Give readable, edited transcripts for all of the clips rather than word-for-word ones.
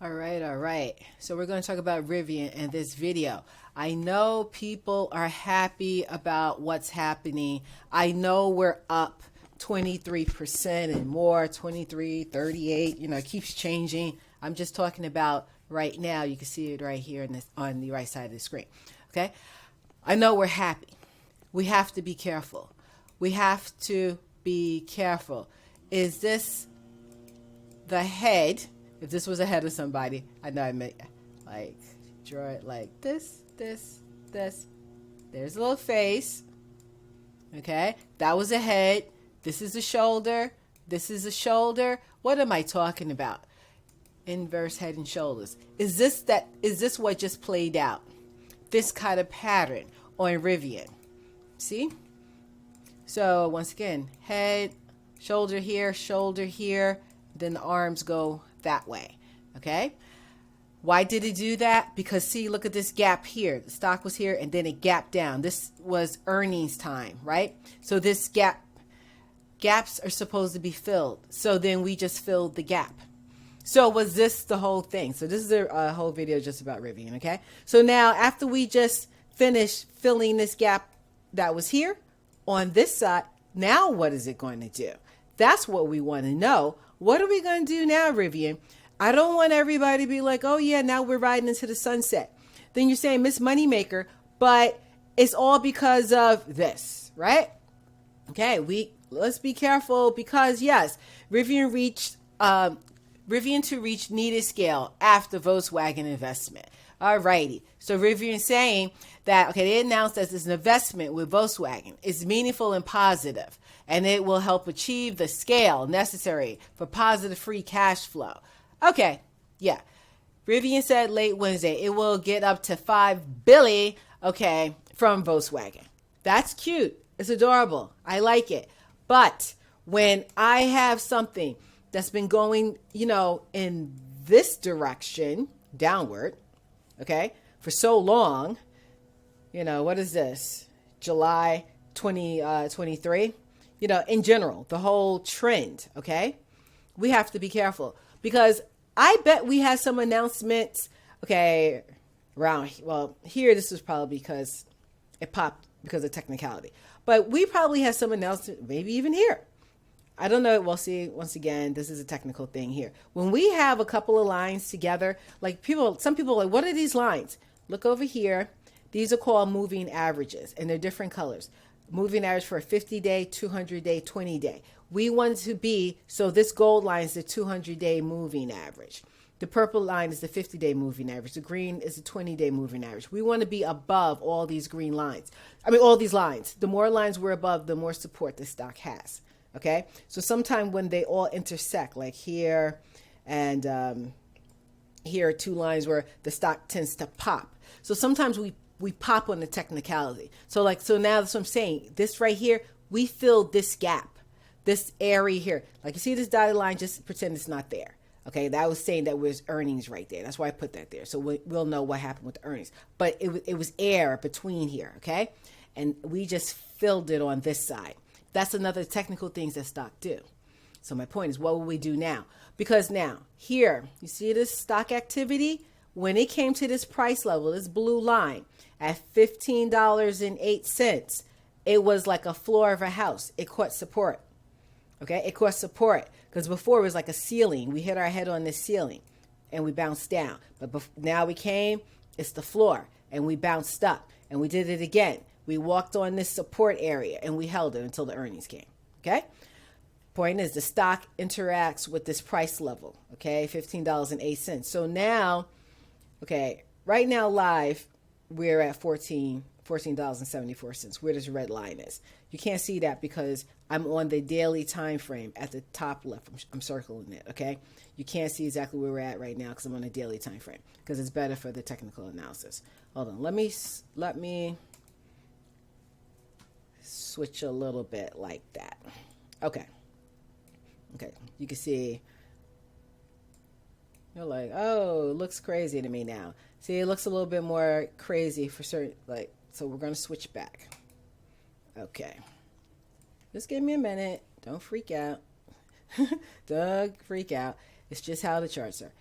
All right, all right. So we're going to talk about Rivian in this video. I know people are happy about what's happening. I know we're up 23% and more, 23, 38, it keeps changing. I'm just talking about right now. You can see it right here in this, on the right side of the screen. Okay. I know we're happy. We have to be careful. We have to be careful. Is this the head? If this was a head of somebody, I know I meant like draw it like this. There's a little face. Okay, that was a head. This is a shoulder. This is a shoulder. What am I talking about? Inverse head and shoulders. Is this what just played out? This kind of pattern on Rivian. See? So once again, head, shoulder here, then the arms go that way. Okay. Why did it do that? Because see, look at this gap here. The stock was here and then it gapped down. This was earnings time, right? So this gaps are supposed to be filled. So then we just filled the gap. So was this the whole thing? So this is a whole video just about Rivian. Okay. So now after we just finished filling this gap that was here on this side, now what is it going to do? That's what we want to know. What are we going to do now, Rivian? I don't want everybody to be like, oh yeah, now we're riding into the sunset. Then you're saying Miss Moneymaker, but it's all because of this, right? Okay, let's be careful because yes, Rivian to reach needed scale after Volkswagen investment. Alrighty. So Rivian saying that, okay, they announced that this investment with Volkswagen is meaningful and positive, and it will help achieve the scale necessary for positive free cash flow. Okay, yeah. Rivian said late Wednesday it will get up to $5 billion, okay, from Volkswagen. That's cute. It's adorable. I like it. But when I have something that's been going, in this direction, downward, okay, for so long, what is this? July 2023, in general, the whole trend, okay? We have to be careful because I bet we had some announcements, okay, around, well, here, this was probably because it popped because of technicality, but we probably had some announcement, maybe even here. I don't know. We'll see. Once again, this is a technical thing here. When we have a couple of lines together, like some people are like, what are these lines? Look over here. These are called moving averages, and they're different colors. Moving average for a 50-day, 200-day, 20-day. We want to be, so this gold line is the 200-day moving average. The purple line is the 50-day moving average. The green is the 20-day moving average. We want to be above all these green lines. All these lines. The more lines we're above, the more support the stock has. Okay, so sometime when they all intersect, like here and here are two lines where the stock tends to pop. So sometimes we pop on the technicality. So now that's what I'm saying. This right here, we filled this gap, this area here. Like you see this dotted line, just pretend it's not there. Okay, that was saying that was earnings right there. That's why I put that there. So we'll know what happened with the earnings. But it was air between here, okay? And we just filled it on this side. That's another technical things that stock do. So my point is, what will we do now? Because now, here, you see this stock activity? When it came to this price level, this blue line, at $15.08, it was like a floor of a house. It caught support. Okay, it caught support. Because before it was like a ceiling. We hit our head on this ceiling, and we bounced down. But now we came, it's the floor, and we bounced up. And we did it again. We walked on this support area and we held it until the earnings came. Okay. Point is the stock interacts with this price level. Okay. $15.08. So now, okay, right now live, we're at $14.74. Where this red line is. You can't see that because I'm on the daily time frame at the top left. I'm circling it. Okay. You can't see exactly where we're at right now because I'm on a daily time frame because it's better for the technical analysis. Hold on. Let me switch a little bit like that. Okay. You can see, you're like, oh, it looks crazy to me now. See, it looks a little bit more crazy for certain, so we're going to switch back. Okay. Just give me a minute. Don't freak out. Don't freak out. It's just how the charts are.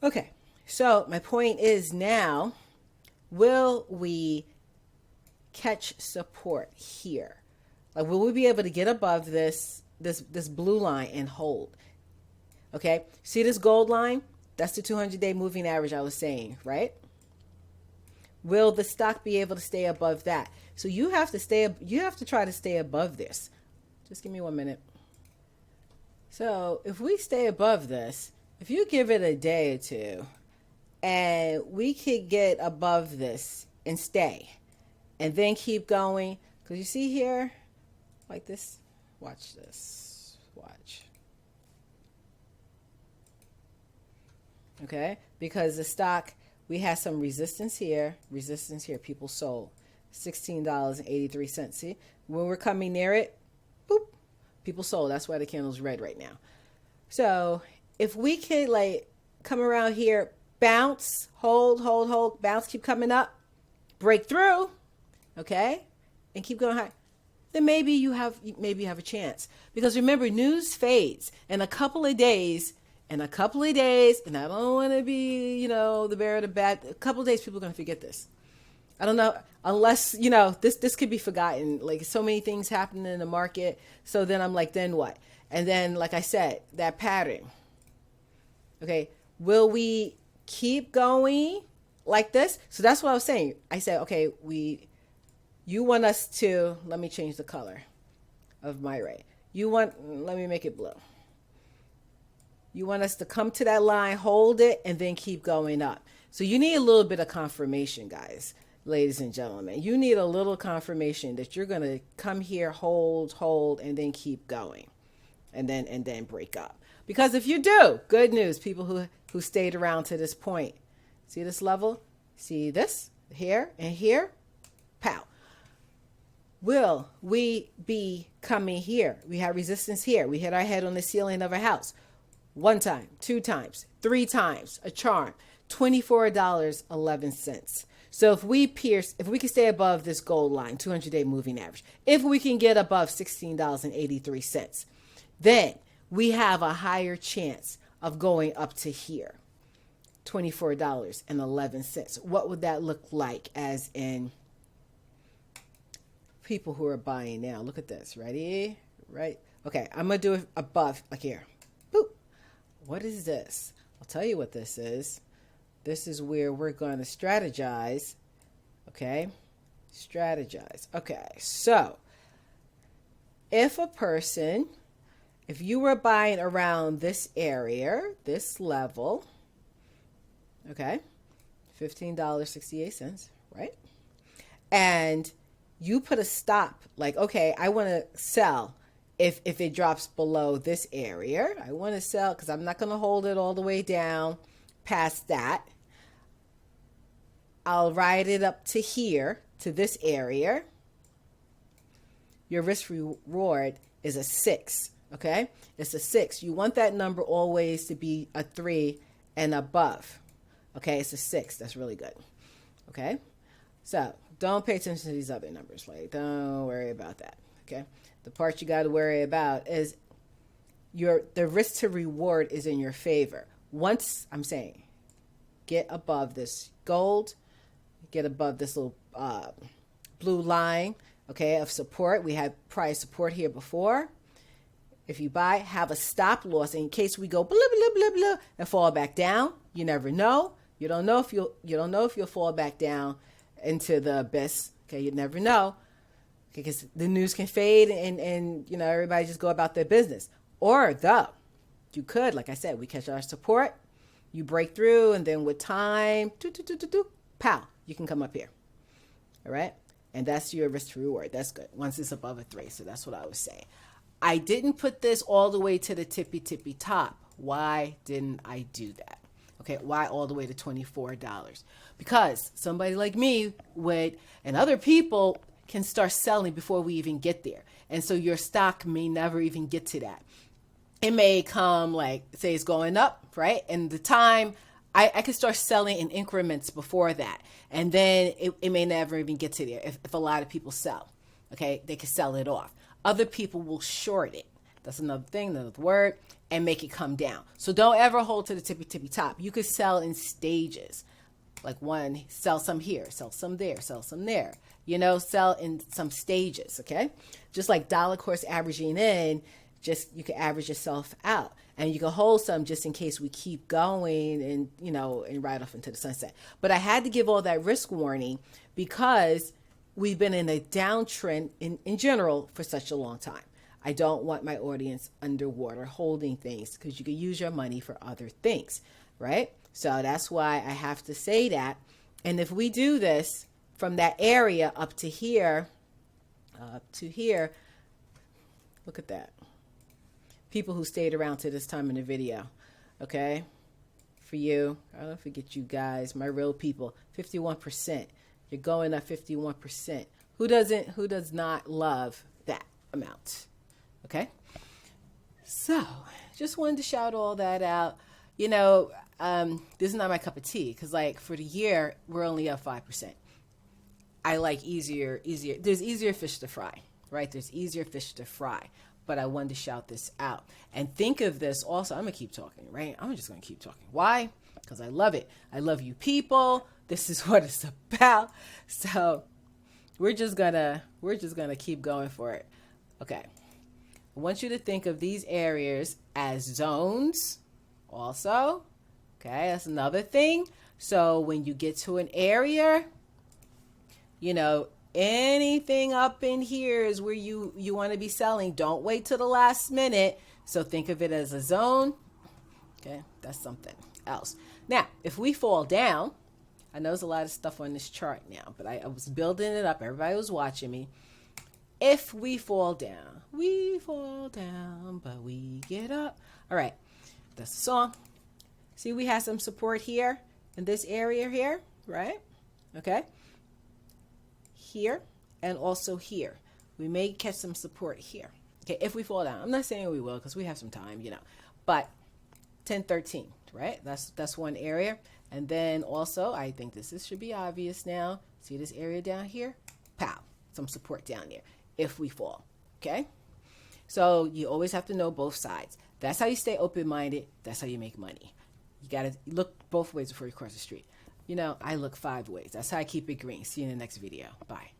Okay, so my point is now, will we catch support here? Like, will we be able to get above this blue line and hold? Okay, see this gold line? That's the 200-day moving average I was saying, right? Will the stock be able to stay above that? So you have to try to stay above this. Just give me 1 minute. So if we stay above this, if you give it a day or two, and we could get above this and stay, and then keep going, because you see here, like this, watch this, watch. Okay, because the stock, we had some resistance here, people sold. $16.83. See, when we're coming near it, boop, people sold. That's why the candle's red right now. So if we could like come around here, bounce, hold, bounce, keep coming up, break through, okay, and keep going high, then maybe you have a chance. Because remember, news fades in a couple of days. And I don't want to be, the bearer of the bad. A couple of days, people are going to forget this. I don't know, unless, this could be forgotten. Like, so many things happening in the market. So then I'm like, then what? And then, like I said, that pattern. Okay, will we keep going like this? So that's what I was saying. I said, okay, you want us to, let me change the color of my ray. Let me make it blue. You want us to come to that line, hold it, and then keep going up. So you need a little bit of confirmation, guys, ladies and gentlemen. You need a little confirmation that you're going to come here, hold, and then keep going, and then break up. Because if you do, good news, people who stayed around to this point. See this level? See this? Here and here? Pow. Will we be coming here? We have resistance here. We hit our head on the ceiling of a house. 1 time, 2 times, 3 times, a charm, $24.11. So if we can stay above this gold line, 200-day moving average, if we can get above $16.83, then we have a higher chance of going up to here, $24.11. What would that look like as in people who are buying now? Look at this. Ready? Right? Okay, I'm going to do it above, like here. Boop. What is this? I'll tell you what this is. This is where we're going to strategize. Okay? Strategize. Okay, so if you were buying around this area, this level, okay, $15.68, right? And you put a stop, like, okay, I want to sell. If it drops below this area, I want to sell because I'm not going to hold it all the way down past that. I'll ride it up to here, to this area. Your risk reward is a 6, okay? It's a 6. You want that number always to be a 3 and above, okay? It's a 6. That's really good, okay? So don't pay attention to these other numbers. Like, don't worry about that, okay? The part you got to worry about is the risk to reward is in your favor. Once, I'm saying, get above this gold, get above this little blue line, okay, of support. We had price support here before. If you buy, have a stop loss in case we go blah, blah, blah, blah, and fall back down. You never know. You don't know if you'll fall back down into the abyss. Okay, you never know. Because the news can fade and everybody just go about their business. Or though, you could, like I said, we catch our support, you break through, and then with time, pow, you can come up here. All right? And that's your risk to reward. That's good. Once it's above a 3. So that's what I was saying. I didn't put this all the way to the tippy top. Why didn't I do that? Okay, why all the way to $24? Because somebody like me would, and other people can start selling before we even get there. And so your stock may never even get to that. It may come, like, say it's going up, right? And the time, I could start selling in increments before that. And then it may never even get to there if a lot of people sell. Okay, they can sell it off. Other people will short it. That's another thing, another word, and make it come down. So don't ever hold to the tippy top. You could sell in stages. Like one, sell some here, sell some there, sell some there. You know, sell in some stages, okay? Just like dollar cost averaging in, just you can average yourself out. And you can hold some just in case we keep going and, you know, and ride off into the sunset. But I had to give all that risk warning because we've been in a downtrend in general for such a long time. I don't want my audience underwater holding things because you can use your money for other things, right? So that's why I have to say that. And if we do this from that area up to here, look at that. People who stayed around to this time in the video, okay? For you, I don't forget you guys, my real people, 51%. You're going up 51%. Who does not love that amount? Okay? So, just wanted to shout all that out. You know, this is not my cup of tea because, like, for the year, we're only up 5%. I like easier. There's easier fish to fry, right? There's easier fish to fry. But I wanted to shout this out. And think of this also. I'm going to keep talking, right? I'm just going to keep talking. Why? Because I love it. I love you people. This is what it's about. So we're just gonna keep going for it. Okay. I want you to think of these areas as zones also. Okay, that's another thing. So when you get to an area, you know, anything up in here is where you want to be selling. Don't wait till the last minute. So think of it as a zone. Okay, that's something else. Now, if we fall down, I know there's a lot of stuff on this chart now, but I was building it up. Everybody was watching me. If we fall down, but we get up. All right, that's the song. See, we have some support here in this area here, right? Okay. Here and also here. We may catch some support here. Okay, if we fall down. I'm not saying we will because we have some time, you know. But 10-13, right? That's one area. And then also, I think this should be obvious now. See this area down here? Pow. Some support down there if we fall. Okay? So you always have to know both sides. That's how you stay open-minded. That's how you make money. You got to look both ways before you cross the street. You know, I look 5 ways. That's how I keep it green. See you in the next video. Bye.